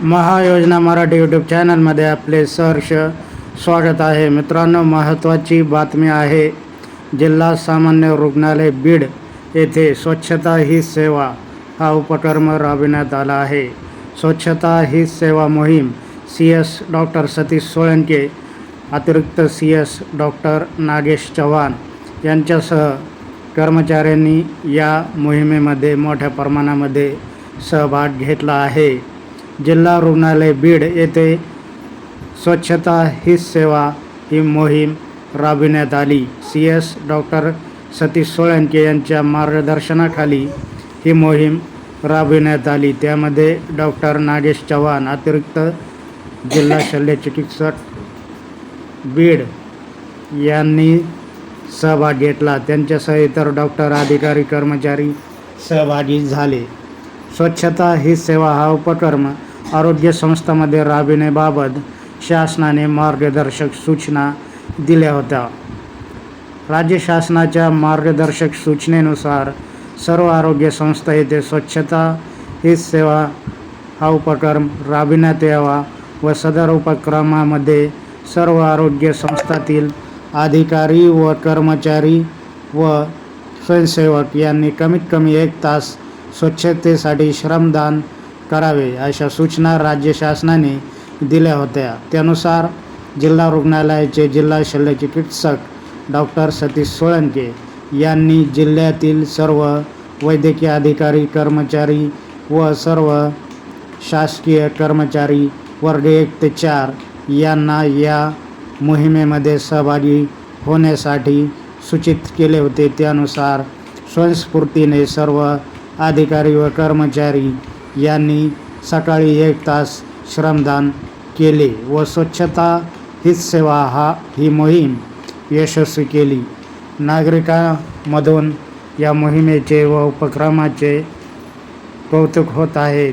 महायोजना Marathi YouTube चॅनलमध्ये आपले सहर्ष स्वागत आहे. मित्रांनो, महत्त्वाची बातमी आहे. जिल्हा सामान्य रुग्णालय बीड येथे स्वच्छता ही सेवा हा उपक्रम राबविण्यात आला आहे. स्वच्छता ही सेवा मोहीम CS डॉक्टर सतीश सोळंके, अतिरिक्त CS डॉक्टर नागेश चव्हाण यांच्यासह कर्मचाऱ्यांनी या मोहिमेमध्ये मोठ्या प्रमाणामध्ये सहभाग घेतला आहे. जिल्हा रुग्णालय बीड येथे स्वच्छता ही सेवा ही मोहीम राबविण्यात आली. CS डॉक्टर सतीश सोळंके यांच्या मार्गदर्शनाखाली ही मोहीम राबविण्यात आली. त्यामध्ये डॉक्टर नागेश चव्हाण, अतिरिक्त जिल्हा शल्य चिकित्सक बीड यांनी सहभाग घेतला. त्यांच्यासह इतर डॉक्टर, अधिकारी, कर्मचारी सहभागी झाले. स्वच्छता ही सेवा हा उपक्रम आरोग्य संस्थांमध्ये राबविण्याबाबत शासनाने मार्गदर्शक सूचना दिल्या होत्या. राज्य शासनाच्या मार्गदर्शक सूचनेनुसार सर्व आरोग्य संस्था येथे स्वच्छता ही सेवा हा उपक्रम राबविण्यात यावा व सदर उपक्रमामध्ये सर्व आरोग्य संस्थातील अधिकारी व कर्मचारी व स्वयंसेवक यांनी कमीत कमी 1 तास स्वच्छतेसाठी श्रमदान करावे, अशा सूचना राज्य शासनाने दिल्या होत्या. त्यानुसार जिल्हा रुग्णालयाचे जिल्हा शल्य चिकित्सक डॉक्टर सतीश सोळंके यांनी जिल्ह्यातील सर्व वैद्यकीय अधिकारी, कर्मचारी व सर्व शासकीय कर्मचारी वर्ग 1 ते 4 यांना या मोहिमेमध्ये सहभागी होण्यासाठी सूचित केले होते. त्यानुसार स्वयंस्फूर्तीने सर्व अधिकारी व कर्मचारी यांनी सकाळी 1 तास श्रमदान केले व स्वच्छता हीच सेवा ही मोहीम यशस्वी केली. नागरिकांमधून या मोहिमेचे व उपक्रमाचे कौतुक होत आहे.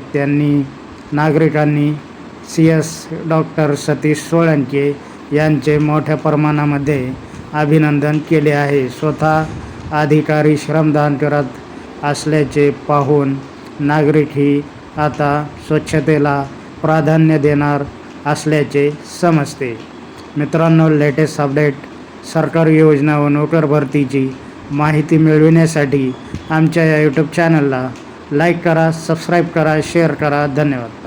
नागरिकांनी CS डॉक्टर सतीश सोळंके यांचे मोठ्या प्रमाणामध्ये अभिनंदन केले आहे. स्वतः अधिकारी श्रमदान करत असल्याचे पाहून नागरिकही आता स्वच्छतेला प्राधान्य देणार असल्याचे समजते. मित्रांनो, लेटेस्ट अपडेट, सरकारी योजना व नोकर भरतीची माहिती मिळविण्यासाठी आमच्या या यूट्यूब चॅनलला लाईक करा, सबस्क्राईब करा, शेअर करा. धन्यवाद.